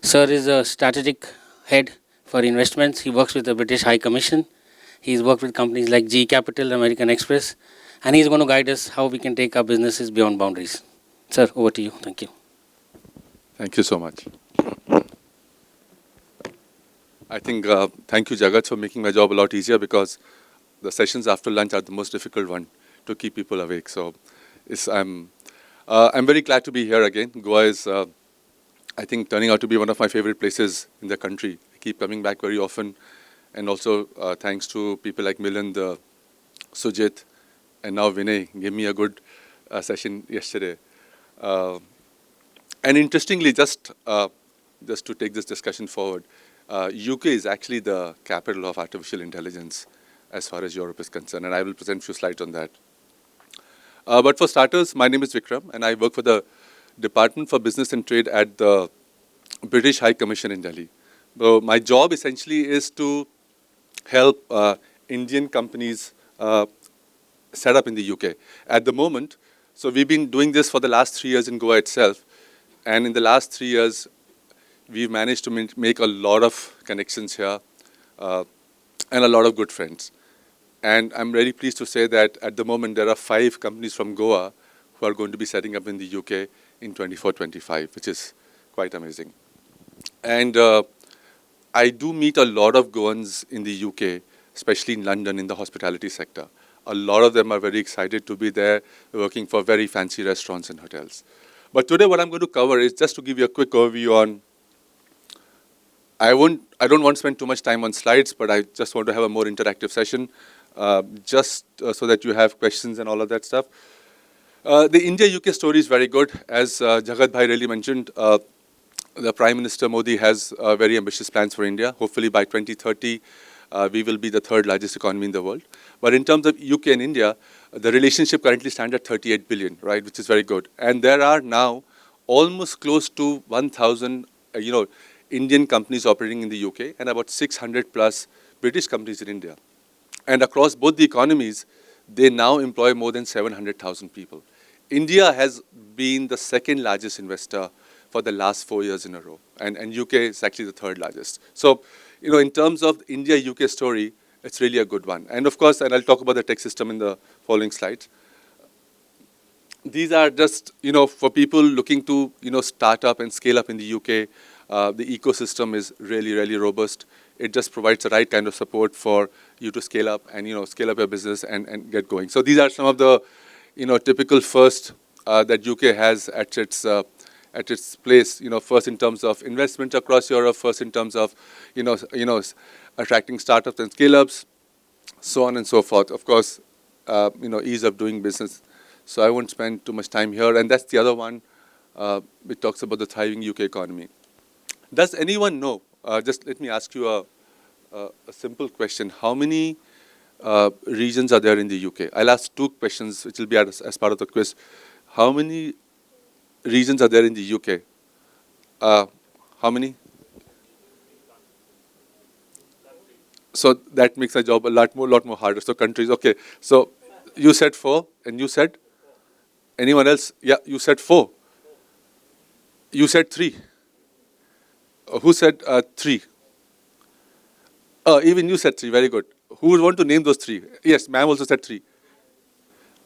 Sir is a strategic head for investments. He works with the British High Commission. He's worked with companies like GE Capital, American Express, and he's going to guide us how we can take our businesses beyond boundaries. Sir, over to you. Thank you. Thank you so much. I think, thank you, Jagat, for making my job a lot easier, because the sessions after lunch are the most difficult one to keep people awake. So I'm very glad to be here again. Goa is, I think, turning out to be one of my favorite places in the country. I keep coming back very often. And also, thanks to people like Milind, Sujit, and now Vinay, gave me a good session yesterday. And interestingly, just to take this discussion forward, UK is actually the capital of artificial intelligence as far as Europe is concerned, and I will present a few slides on that. But for starters, my name is Vikram, and I work for the Department for Business and Trade at the British High Commission in Delhi. So my job essentially is to help Indian companies set up in the UK. At the moment, so we've been doing this for the last 3 years in Goa itself, and in the last 3 years, we've managed to make a lot of connections here and a lot of good friends. And I'm very pleased to say that at the moment, there are 5 companies from Goa who are going to be setting up in the UK in 24-25, which is quite amazing. And I do meet a lot of Goans in the UK, especially in London, in the hospitality sector. A lot of them are very excited to be there, working for very fancy restaurants and hotels. But today what I'm going to cover is just to give you a quick overview on, I don't want to spend too much time on slides, but I just want to have a more interactive session, so that you have questions and all of that stuff. The India-UK story is very good. As Jagat Bhai really mentioned, the Prime Minister Modi has very ambitious plans for India. Hopefully by 2030, we will be the 3rd largest economy in the world. But in terms of UK and India, the relationship currently stands at 38 billion, right, which is very good. And there are now almost close to 1,000, Indian companies operating in the UK and about 600 plus British companies in India. And across both the economies, they now employ more than 700,000 people. India has been the 2nd largest investor for the last 4 years in a row. And UK is actually the 3rd largest. So, in terms of India-UK story, it's really a good one. And of course, and I'll talk about the tech system in the following slides. These are just, for people looking to, start up and scale up in the UK. The ecosystem is really, really robust. It just provides the right kind of support for you to scale up and, scale up your business and get going. So these are some of the, typical first that UK has at its place, first in terms of investment across Europe, first in terms of, attracting startups and scale-ups, so on and so forth. Of course, ease of doing business. So I won't spend too much time here. And that's the other one, which talks about the thriving UK economy. Does anyone know, just let me ask you a simple question. How many regions are there in the UK? I'll ask 2 questions, which will be as part of the quiz. How many regions are there in the UK? How many? So that makes my job a lot more harder. So countries, okay. So you said 4, and you said? Anyone else? Yeah, you said 4. You said 3. Who said 3? Even you said 3, very good. Who would want to name those 3? Yes, ma'am also said 3.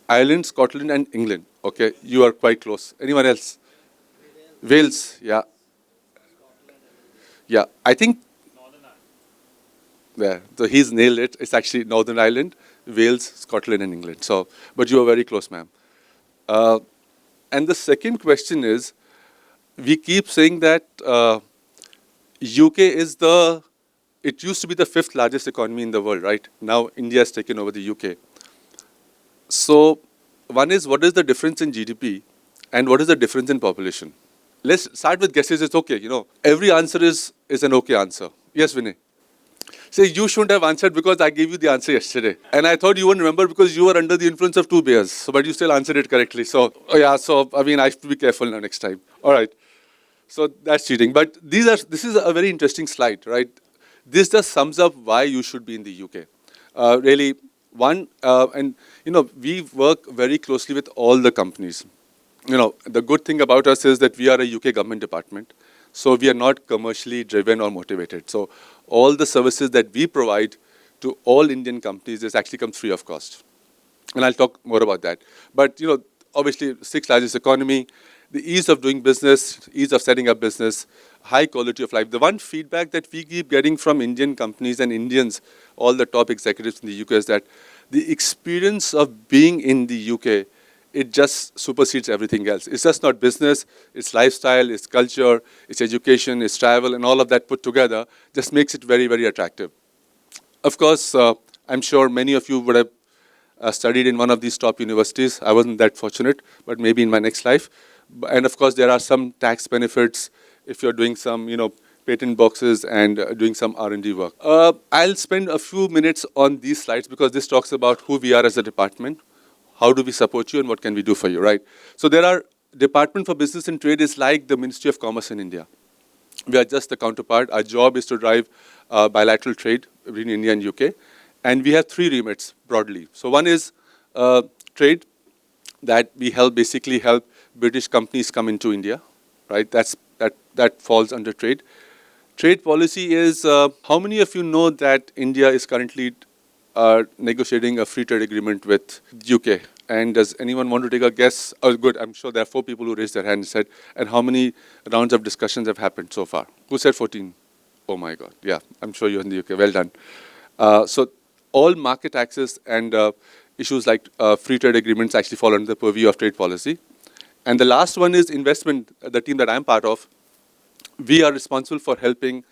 Ireland, Scotland, and England. Okay, you are quite close. Anyone else? Wales, yeah. Yeah, I think, yeah, so he's nailed it. It's actually Northern Ireland, Wales, Scotland, and England. So, but you are very close, ma'am. And the second question is, we keep saying that UK is it used to be the 5th largest economy in the world, right? Now India has taken over the UK. So one is, what is the difference in GDP and what is the difference in population? Let's start with guesses. It's okay, Every answer is an okay answer. Yes, Vinay? Say, you shouldn't have answered because I gave you the answer yesterday. And I thought you wouldn't remember because you were under the influence of 2 beers. So, but you still answered it correctly. So, I have to be careful now next time. All right. So that's cheating. But this is a very interesting slide, right? This just sums up why you should be in the UK. Really, one, we work very closely with all the companies. The good thing about us is that we are a UK government department. So we are not commercially driven or motivated. So all the services that we provide to all Indian companies is actually comes free of cost. And I'll talk more about that. But obviously, sixth largest economy, the ease of doing business, ease of setting up business, high quality of life. The one feedback that we keep getting from Indian companies and Indians, all the top executives in the UK, is that the experience of being in the UK, it just supersedes everything else. It's just not business, it's lifestyle, it's culture, it's education, it's travel, and all of that put together just makes it very, very attractive. Of course, I'm sure many of you would have studied in one of these top universities. I wasn't that fortunate, but maybe in my next life. And of course, there are some tax benefits if you're doing some, patent boxes and doing some R&D work. I'll spend a few minutes on these slides because this talks about who we are as a department, how do we support you, and what can we do for you, right? So there are Department for Business and Trade is like the Ministry of Commerce in India. We are just the counterpart. Our job is to drive bilateral trade between India and UK. And we have three remits broadly. So one is trade, that we basically help British companies come into India, right? That falls under trade. Trade policy is, how many of you know that India is currently negotiating a free trade agreement with UK? And does anyone want to take a guess? Oh, good. I'm sure there are 4 people who raised their hand and said, and how many rounds of discussions have happened so far? Who said 14? Oh my God. Yeah, I'm sure you're in the UK. Well done. So all market access and issues like free trade agreements actually fall under the purview of trade policy. And the last one is investment, the team that I'm part of. We are responsible for helping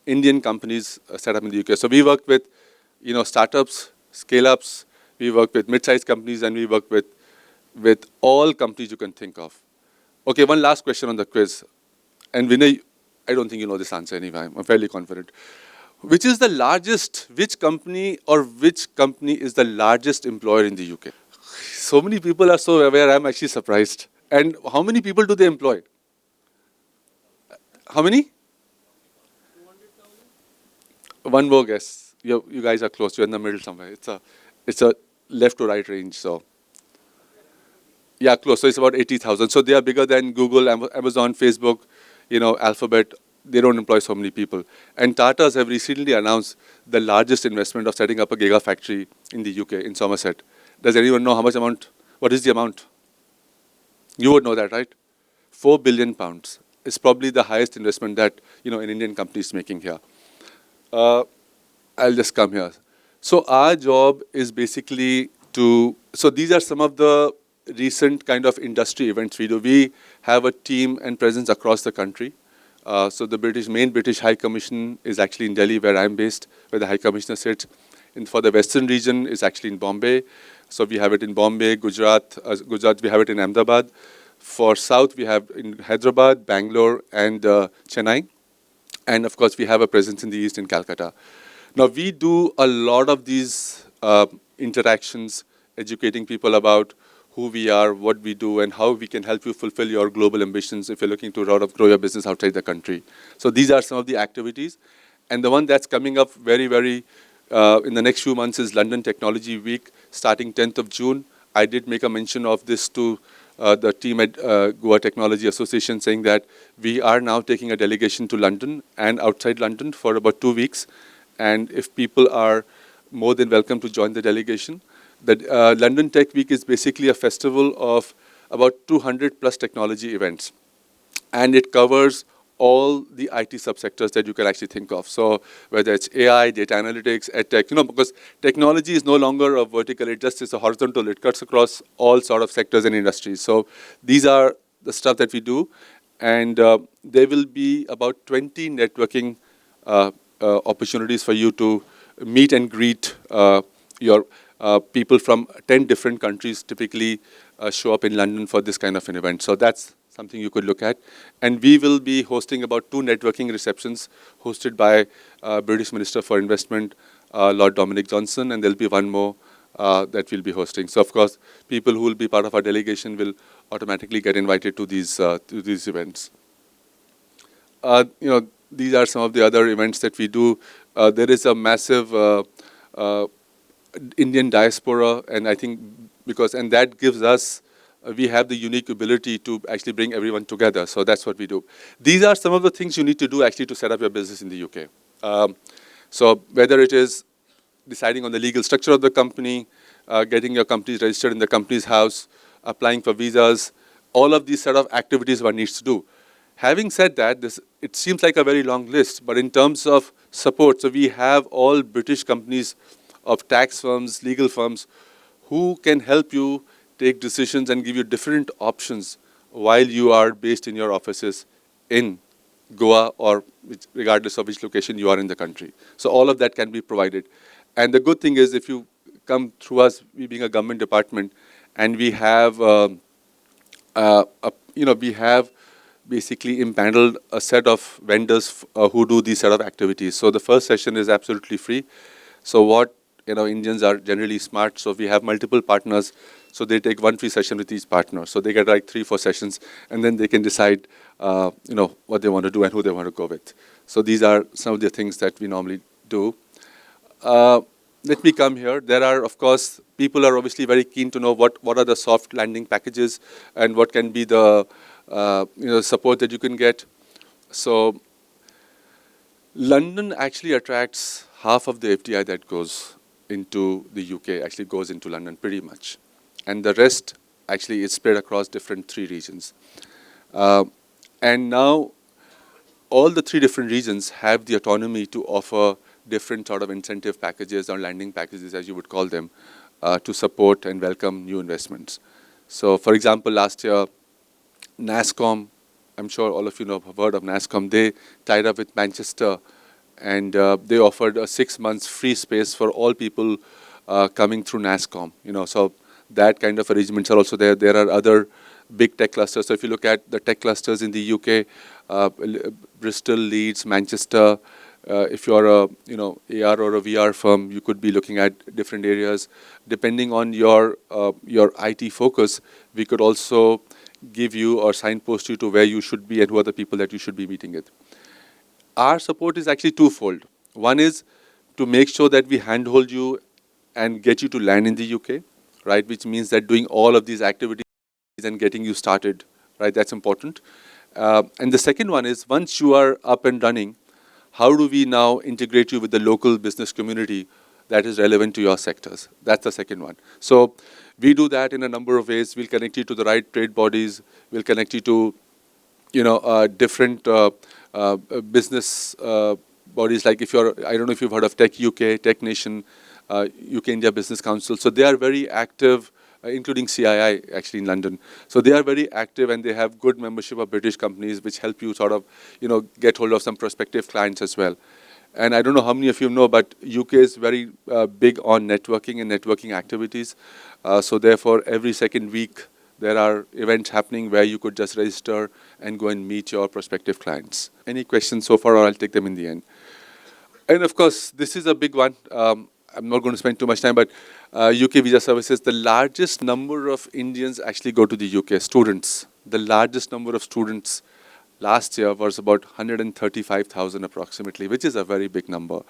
Indian companies set up in the UK. So we work with, startups, scale-ups. We work with mid-sized companies, and we work with all companies you can think of. Okay, one last question on the quiz. And Vinay, I don't think you know this answer anyway. I'm fairly confident. Which company is the largest employer in the UK? So many people are so aware, I'm actually surprised. And how many people do they employ? How many? One more guess. You guys are close. You're in the middle somewhere. It's a left to right range. So yeah, close. So it's about 80,000. So they are bigger than Google, Amazon, Facebook, Alphabet. They don't employ so many people. And Tatas have recently announced the largest investment of setting up a gigafactory in the UK, in Somerset. Does anyone know how much amount? What is the amount? You would know that, right? £4 billion. It's probably the highest investment that an Indian company is making here. I'll just come here. So our job is basically so these are some of the recent kind of industry events we do. We have a team and presence across the country. So the main British High Commission is actually in Delhi, where I'm based, where the High Commissioner sits. And for the Western region, is actually in Bombay. So we have it in Bombay, Gujarat. We have it in Ahmedabad. For South, we have in Hyderabad, Bangalore, and Chennai. And of course, we have a presence in the East in Calcutta. Now, we do a lot of these interactions, educating people about who we are, what we do, and how we can help you fulfill your global ambitions if you're looking to grow your business outside the country. So these are some of the activities. And the one that's coming up very, very in the next few months is London Technology Week, starting 10th of June. I did make a mention of this to the team at Goa Technology Association, saying that we are now taking a delegation to London and outside London for about 2 weeks. And if people are more than welcome to join the delegation. The London Tech Week is basically a festival of about 200 plus technology events. And it covers all the IT subsectors that you can actually think of. So whether it's AI, data analytics, edtech, because technology is no longer a vertical, it just is a horizontal. It cuts across all sort of sectors and industries. So these are the stuff that we do. And there will be about 20 networking opportunities for you to meet and greet your people from 10 different countries typically show up in London for this kind of an event. So that's something you could look at. And we will be hosting about 2 networking receptions hosted by British Minister for Investment, Lord Dominic Johnson, and there'll be one more that we'll be hosting. So of course, people who will be part of our delegation will automatically get invited to these events. These are some of the other events that we do. There is a massive Indian diaspora, and I think and that gives us we have the unique ability to actually bring everyone together. So that's what we do. These are some of the things you need to do actually to set up your business in the UK. So whether it is deciding on the legal structure of the company, getting your companies registered in the company's house, applying for visas, all of these set of activities one needs to do. Having said that, it seems like a very long list, but in terms of support, so we have all British companies of tax firms, legal firms, who can help you take decisions and give you different options while you are based in your offices in Goa or regardless of which location you are in the country. So all of that can be provided. And the good thing is if you come through us, we being a government department, and we have, we have basically impaneled a set of vendors who do these set of activities. So the first session is absolutely free. So what, Indians are generally smart, so we have multiple partners, so they take one free session with each partner. So they get like 3-4 sessions, and then they can decide, what they want to do and who they want to go with. So these are some of the things that we normally do. Let me come here. There are, of course, people are obviously very keen to know what are the soft landing packages and what can be the support that you can get. So London actually attracts half of the FDI that goes into the UK, actually goes into London pretty much. And the rest actually is spread across different 3 regions. And now all the 3 different regions have the autonomy to offer different sort of incentive packages or landing packages, as you would call them, to support and welcome new investments. So for example, last year, NASSCOM, I'm sure all of you have heard of NASSCOM, they tied up with Manchester, and they offered a 6 months free space for all people coming through NASSCOM. So that kind of arrangements are also there. There are other big tech clusters. So if you look at the tech clusters in the UK, Bristol, Leeds, Manchester, if you are a AR or a VR firm, you could be looking at different areas. Depending on your IT focus, we could also give you or signpost you to where you should be and who are the people that you should be meeting with. Our support is actually twofold. One is to make sure that we handhold you and get you to land in the UK, right? Which means that doing all of these activities and getting you started, right? That's important. And the second one is once you are up and running, how do we now integrate you with the local business community that is relevant to your sectors? That's the second one. So we do that in a number of ways. We'll connect you to the right trade bodies. We'll connect you to, different business bodies. Like I don't know if you've heard of Tech UK, Tech Nation, UK India Business Council. So they are very active, including CII actually in London. So they are very active and they have good membership of British companies which help you sort of, get hold of some prospective clients as well. And I don't know how many of you know, but UK is very big on networking and networking activities. So therefore, every second week, there are events happening where you could just register and go and meet your prospective clients. Any questions so far, or I'll take them in the end. And of course, this is a big one. I'm not going to spend too much time, but UK Visa Services, the largest number of Indians actually go to the UK, students. The largest number of students last year was about 135,000 approximately, which is a very big number.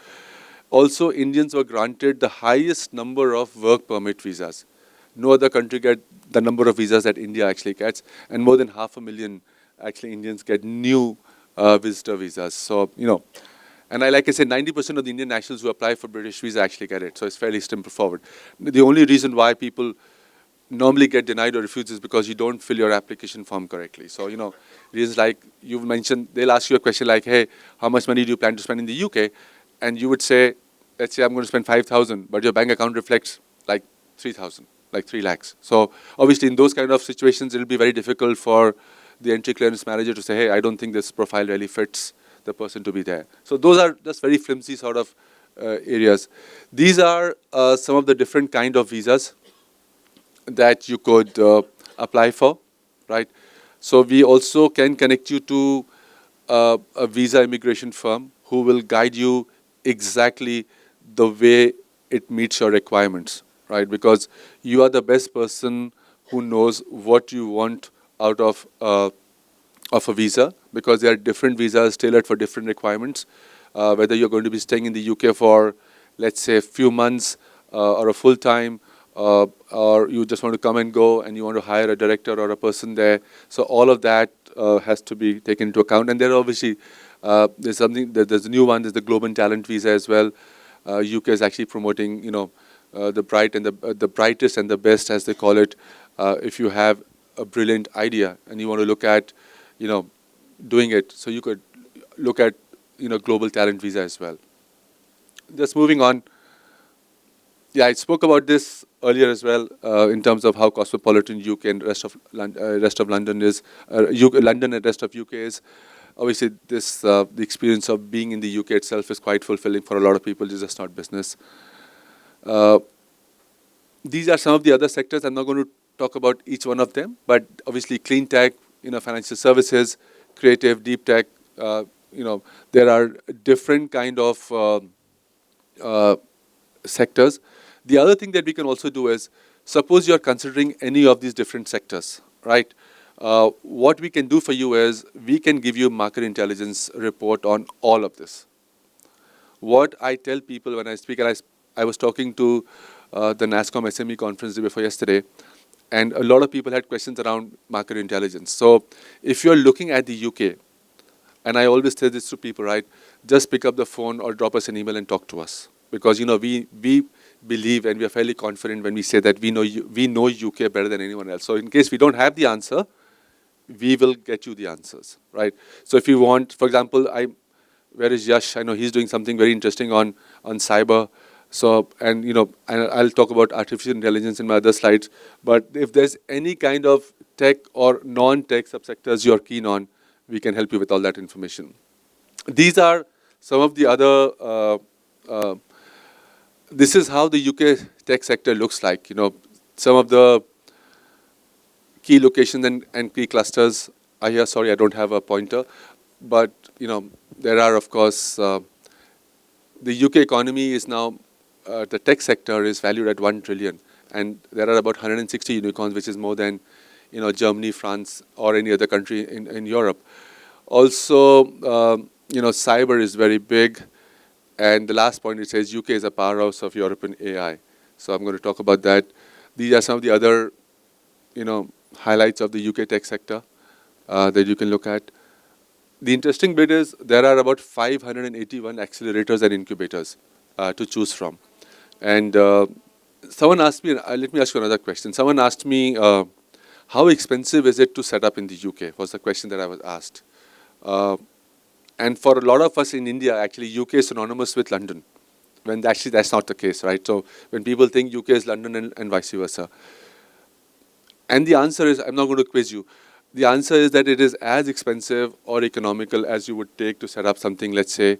Also, Indians were granted the highest number of work permit visas. No other country get the number of visas that India actually gets, and more than 500,000 actually Indians get new visitor visas. So, and like I said, 90% of the Indian nationals who apply for British visa actually get it. So it's fairly simple forward. The only reason why people normally get denied or refused is because you don't fill your application form correctly. So, reasons like you've mentioned, they'll ask you a question like, hey, how much money do you plan to spend in the UK? And you would say, let's say I'm going to spend 5,000, but your bank account reflects like 3,000, like 3 lakhs. So obviously in those kind of situations, it'll be very difficult for the entry clearance manager to say, hey, I don't think this profile really fits the person to be there. So those are just very flimsy sort of areas. These are some of the different kind of visas that you could apply for, right? So we also can connect you to a visa immigration firm who will guide you exactly the way it meets your requirements, right? Because you are the best person who knows what you want out of a visa, because there are different visas tailored for different requirements. Whether you're going to be staying in the UK for, let's say, a few months or a full time, or you just want to come and go and you want to hire a director or a person there. So all of that has to be taken into account. And there are obviously, there's something, there's a new one, there's the Global Talent Visa as well. UK is actually promoting, the bright and the brightest and the best, as they call it. If you have a brilliant idea and you want to look at, doing it, so you could look at, Global Talent Visa as well. Just moving on. Yeah, I spoke about this earlier as well in terms of how cosmopolitan UK and rest of London is, London and rest of UK is. Obviously, this the experience of being in the UK itself is quite fulfilling for a lot of people. It's just not business. Uh, these are some of the other sectors. I'm not going to talk about each one of them, but obviously, clean tech, financial services, creative, deep tech. There are different kind of uh, sectors. The other thing that we can also do is, suppose you're considering any of these different sectors, right? What we can do for you is, we can give you market intelligence report on all of this. What I tell people when I speak, and I was talking to the NASCOM SME conference day before yesterday, and a lot of people had questions around market intelligence. So if you're looking at the UK, and I always say this to people, right? Just pick up the phone or drop us an email and talk to us. Because, we believe and we are fairly confident when we say that we know UK better than anyone else. So in case we don't have the answer, we will get you the answers, right? So if you want, for example, where is Yash? I know he's doing something very interesting on cyber. So, and I'll talk about artificial intelligence in my other slides. But if there's any kind of tech or non-tech subsectors you're keen on, we can help you with all that information. These are some of the other, this is how the UK tech sector looks like. Some of the key locations and key clusters are here. Sorry, I don't have a pointer. But, there are, of course, the UK economy is now, the tech sector is valued at 1 trillion. And there are about 160 unicorns, which is more than, Germany, France, or any other country in Europe. Also, cyber is very big. And the last point, it says UK is a powerhouse of European AI. So I'm going to talk about that. These are some of the other, highlights of the UK tech sector that you can look at. The interesting bit is there are about 581 accelerators and incubators to choose from. And someone asked me, let me ask you another question. Someone asked me, how expensive is it to set up in the UK, was the question that I was asked. And for a lot of us in India, actually, UK is synonymous with London, when actually that's not the case, right? So when people think UK is London and vice versa. And the answer is, I'm not going to quiz you. The answer is that it is as expensive or economical as you would take to set up something, let's say,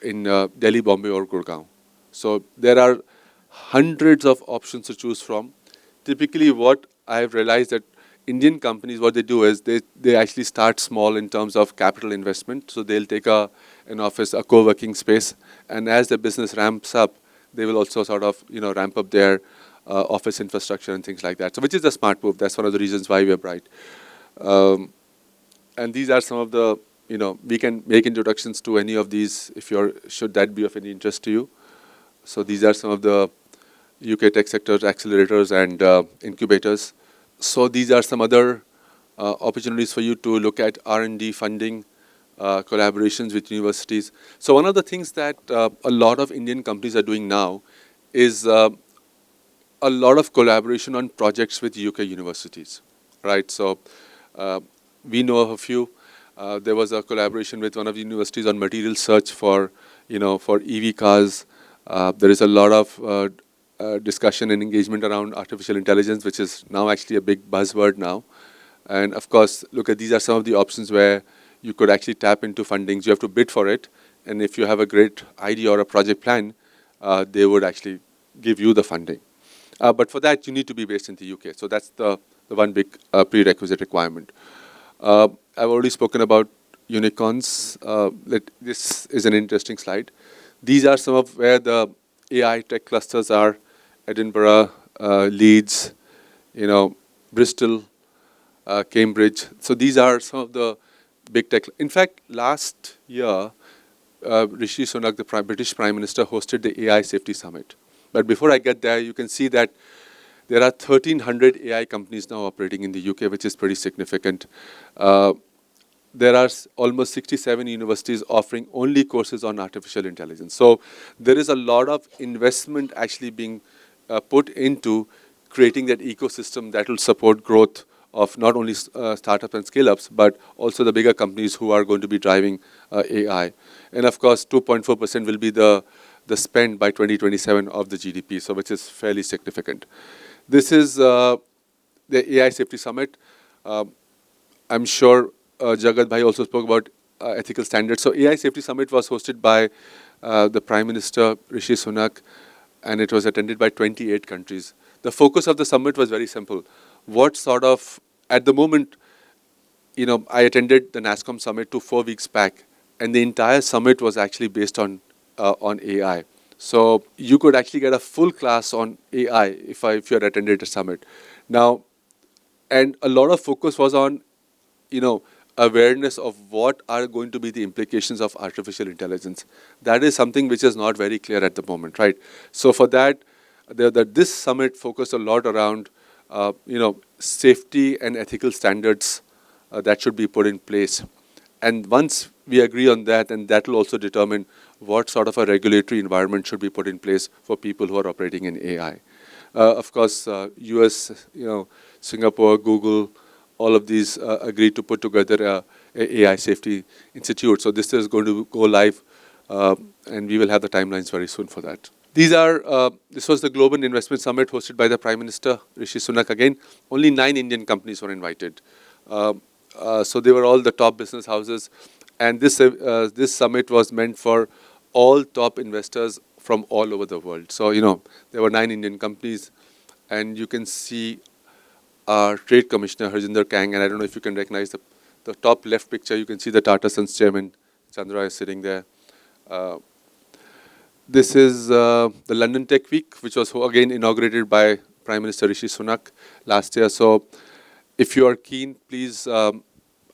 in Delhi, Bombay, or Gurgaon. So there are hundreds of options to choose from. Typically, what I've realized that Indian companies, what they do is they actually start small in terms of capital investment. So they'll take an office, a co-working space, and as the business ramps up, they will also sort of ramp up their office infrastructure and things like that. So which is a smart move. That's one of the reasons why we're bright. And these are some of the, we can make introductions to any of these if should that be of any interest to you. So these are some of the UK tech sector accelerators and incubators. So these are some other opportunities for you to look at R&D funding, collaborations with universities. So one of the things that a lot of Indian companies are doing now is a lot of collaboration on projects with UK universities, right? So we know of a few. There was a collaboration with one of the universities on material search for EV cars. There is a lot of discussion and engagement around artificial intelligence, which is now actually a big buzzword now. And of course, look at these are some of the options where you could actually tap into fundings. You have to bid for it. And if you have a great idea or a project plan, they would actually give you the funding. But for that, you need to be based in the UK. So that's the one big prerequisite requirement. I've already spoken about unicorns. This is an interesting slide. These are some of where the AI tech clusters are: Edinburgh, Leeds, Bristol, Cambridge. So these are some of the big tech. In fact, last year, Rishi Sunak, the British Prime Minister, hosted the AI Safety Summit. But before I get there, you can see that There are 1,300 AI companies now operating in the UK, which is pretty significant. Uh, there are almost 67 universities offering only courses on artificial intelligence. So there is a lot of investment actually being put into creating that ecosystem that will support growth of not only startups and scale-ups, but also the bigger companies who are going to be driving AI. And of course, 2.4% will be the spend by 2027 of the GDP, so which is fairly significant. This is the AI Safety Summit. Uh, I'm sure Jagat Bhai also spoke about ethical standards. So AI Safety Summit was hosted by the Prime Minister Rishi Sunak, and it was attended by 28 countries. The focus of the summit was very simple. What sort of, at the moment, I attended the NASSCOM summit 4 weeks back, and the entire summit was actually based on AI. So you could actually get a full class on AI if you had attended a summit. Now, and a lot of focus was on awareness of what are going to be the implications of artificial intelligence. That is something which is not very clear at the moment, right? So for that, this summit focused a lot around safety and ethical standards that should be put in place. And once we agree on that, and that will also determine what sort of a regulatory environment should be put in place for people who are operating in AI. Of course, US, Singapore, Google, all of these agreed to put together a AI Safety Institute. So this is going to go live, and we will have the timelines very soon for that. This was the Global Investment Summit hosted by the Prime Minister, Rishi Sunak again. Only 9 Indian companies were invited. So they were all the top business houses. And this summit was meant for all top investors from all over the world. So, there were 9 Indian companies. And you can see our Trade Commissioner, Harjinder Kang, and I don't know if you can recognize the top left picture. You can see the Tata Sons chairman, Chandra, is sitting there. This is the London Tech Week, which was again inaugurated by Prime Minister Rishi Sunak last year. So if you are keen, please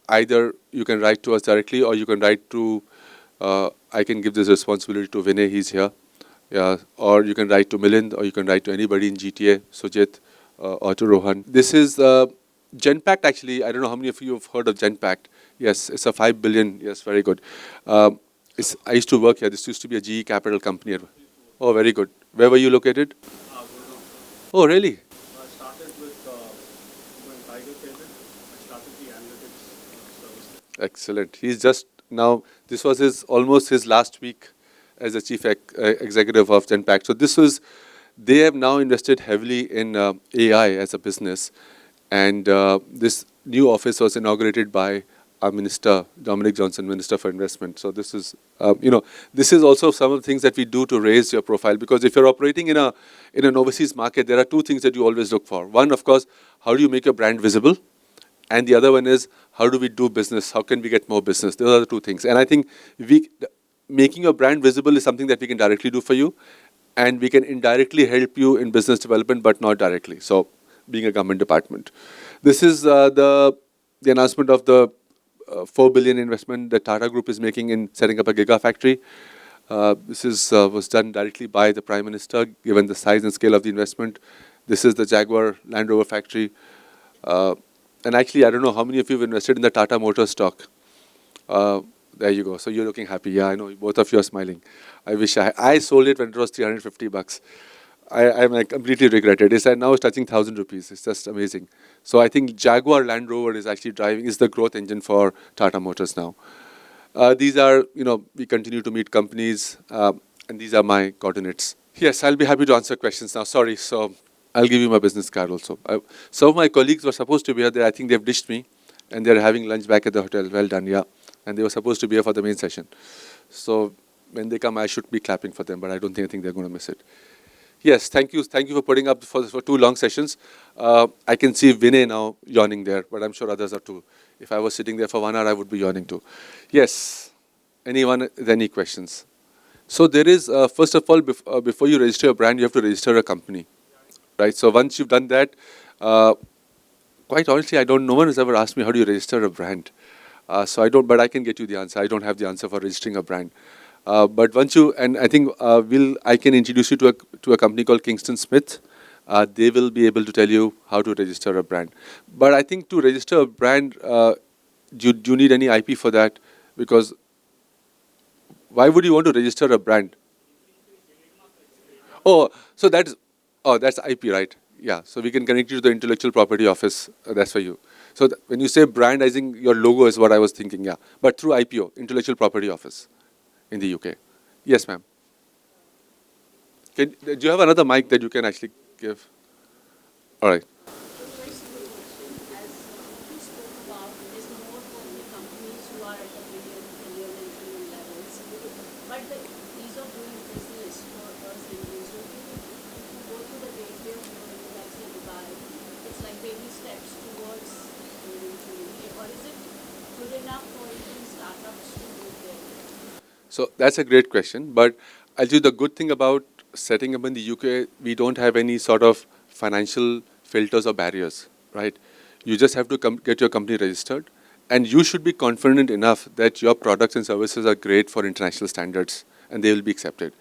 either you can write to us directly, or you can write to, I can give this responsibility to Vinay, he's here. Yeah, or you can write to Milind, or you can write to anybody in GTA, Sujit, or to Rohan. This is GenPact, actually. I don't know how many of you have heard of GenPact. Yes, it's a 5 billion. Yes, very good. I used to work here. This used to be a GE Capital company. Oh, very good. Where were you located? Oh, really? I started with when Tiger came in. I started the analytics service. Excellent. He's just now, this was almost his last week as the chief executive of GenPact. So they have now invested heavily in AI as a business. And this new office was inaugurated by our minister, Dominic Johnson, Minister for Investment. So this is, this is also some of the things that we do to raise your profile. Because if you're operating in an overseas market, there are 2 things that you always look for. One, of course, how do you make your brand visible? And the other one is, how do we do business? How can we get more business? Those are the 2 things. And I think making your brand visible is something that we can directly do for you. And we can indirectly help you in business development, but not directly. So being a government department. This is the announcement of the 4 billion investment that Tata Group is making in setting up a gigafactory. This was done directly by the Prime Minister, given the size and scale of the investment. This is the Jaguar Land Rover factory. And actually, I don't know how many of you have invested in the Tata Motors stock. There you go. So you're looking happy. Yeah, I know. Both of you are smiling. I wish I sold it when it was 350 bucks. I completely regret it. It's now it's touching 1,000 rupees. It's just amazing. So I think Jaguar Land Rover is actually is the growth engine for Tata Motors now. These are, we continue to meet companies, and these are my coordinates. Yes, I'll be happy to answer questions now. Sorry. So I'll give you my business card also. Some of my colleagues were supposed to be here. I think they've ditched me, and they're having lunch back at the hotel. Well done, yeah. And they were supposed to be here for the main session. So when they come, I should be clapping for them, but I don't think they're going to miss it. Yes, thank you. Thank you for putting up for 2 long sessions. I can see Vinay now yawning there, but I'm sure others are too. If I was sitting there for 1 hour, I would be yawning too. Yes. Anyone with any questions? So there is, first of all, before you register a brand, you have to register a company, right? So once you've done that, quite honestly, no one has ever asked me how do you register a brand. So but I can get you the answer. I don't have the answer for registering a brand. But once and I think I can introduce you to a company called Kingston Smith. they will be able to tell you how to register a brand. But I think to register a brand, do you need any IP for that? Because why would you want to register a brand? Oh, so that's IP, right? Yeah. So we can connect you to the intellectual property office. That's for you. So when you say brandizing, your logo is what I was thinking. Yeah, but through IPO, intellectual property office, in the UK. Yes, ma'am. Do you have another mic that you can actually give? All right. Very simple question. As you spoke about, it is more for the companies who are at a billion and trillion levels. But the ease of doing business for us Indians, don't you think if you go through the gateway of going, like say Dubai, it's like baby steps towards going to UK? Or is it good enough for Indian startups to go there? So that's a great question. But I'll tell you the good thing about setting up in the UK, we don't have any sort of financial filters or barriers, right? You just have to get your company registered, and you should be confident enough that your products and services are great for international standards, and they will be accepted.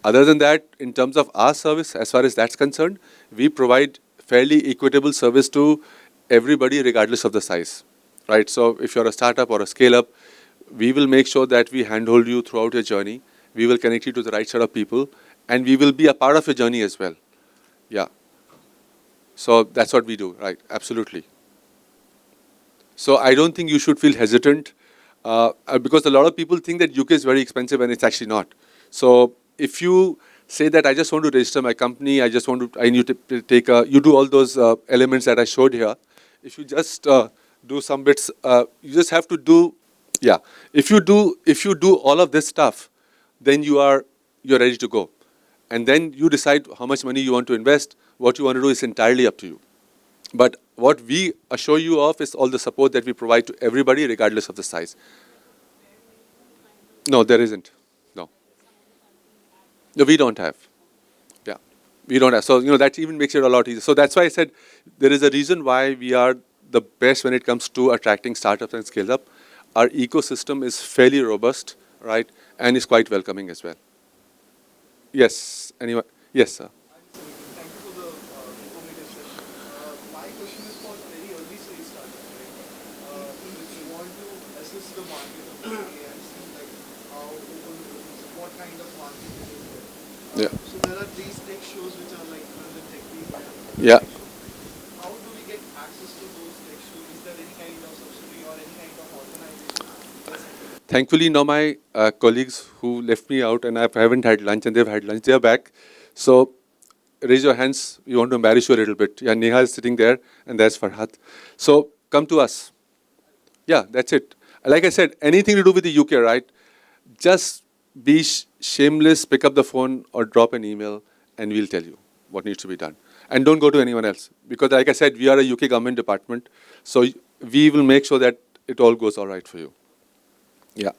Other than that, in terms of our service, as far as that's concerned, we provide fairly equitable service to everybody, regardless of the size, right? So if you're a startup or a scale up, we will make sure that we handhold you throughout your journey. We will connect you to the right set of people, and we will be a part of your journey as well. Yeah. So that's what we do, right? Absolutely. So I don't think you should feel hesitant because a lot of people think that UK is very expensive and it's actually not. So if you say that I just want to register my company, I need to take you do all those elements that I showed here. If you just do some bits, you just have to do, yeah. If you do all of this stuff, then you're ready to go. And then you decide how much money you want to invest. What you want to do is entirely up to you. But what we assure you of is all the support that we provide to everybody, regardless of the size. No, there isn't. No. No, we don't have. Yeah. We don't have. So, that even makes it a lot easier. So that's why I said there is a reason why we are the best when it comes to attracting startups and scale up. Our ecosystem is fairly robust, right? And is quite welcoming as well. Yes. Anyone? Yes, sir. Thank you for the informative session. My question is for very early stage startups, right? If you want to assess the market of the area and see like how open it is, what kind of market it is there. Yeah. So there are these tech shows which are like London Tech Week and Yeah. Tech Show. How do we get access to those tech shows? Is there any kind of subsidy or any kind of organization? Thankfully, now my colleagues who left me out and I haven't had lunch and they've had lunch, they're back. So raise your hands. We want to embarrass you a little bit. Yeah, Neha is sitting there and there's Farhat. So come to us. Yeah, that's it. Like I said, anything to do with the UK, right? Just be shameless, pick up the phone or drop an email and we'll tell you what needs to be done. And don't go to anyone else. Because like I said, we are a UK government department. So we will make sure that it all goes all right for you. Yeah.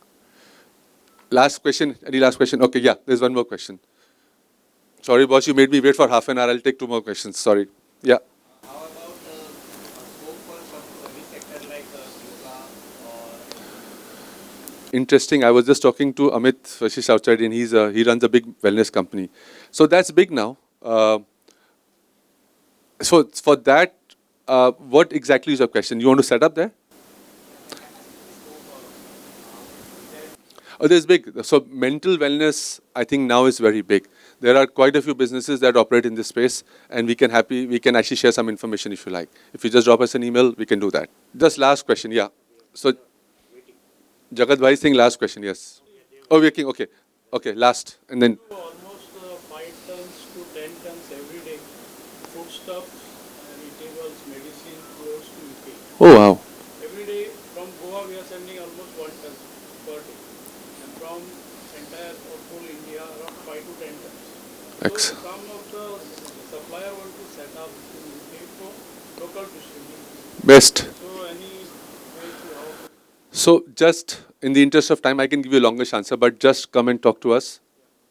Last question. Any last question? Okay, yeah, there's one more question. Sorry, boss, you made me wait for half an hour. I'll take two more questions. Sorry. Yeah. How about a scope for some service sector like yoga or Interesting. I was just talking to Amit Vashish outside, and he runs a big wellness company. So that's big now. So for that, what exactly is your question? You want to set up there? Oh, there's big. So mental wellness, I think now is very big. There are quite a few businesses that operate in this space, and we can actually share some information if you like. If you just drop us an email, we can do that. Just last question, yeah. So Jagat Bhai Singh, last question, yes. Oh, waking, okay. Okay, last, and then, Almost 5 tons to 10 tons every day. Foodstuffs, eatables, medicine, clothes to UK. oh wow. Every day from Goa we are sending almost 1 ton per day. And from entire or full India around 5 to 10 tons. So Excellent. some of the supplier want to set up in UK for local distribution. Best. So any way to how to So just in the interest of time, I can give you a longish answer, but just come and talk to us.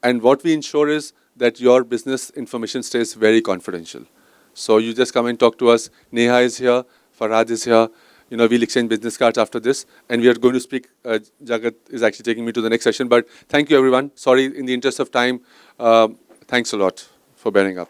And what we ensure is that your business information stays very confidential. So you just come and talk to us. Neha is here, Farhad is here. We'll exchange business cards after this. And we are going to speak. Jagat is actually taking me to the next session. But thank you, everyone. Sorry, in the interest of time, thanks a lot for bearing up.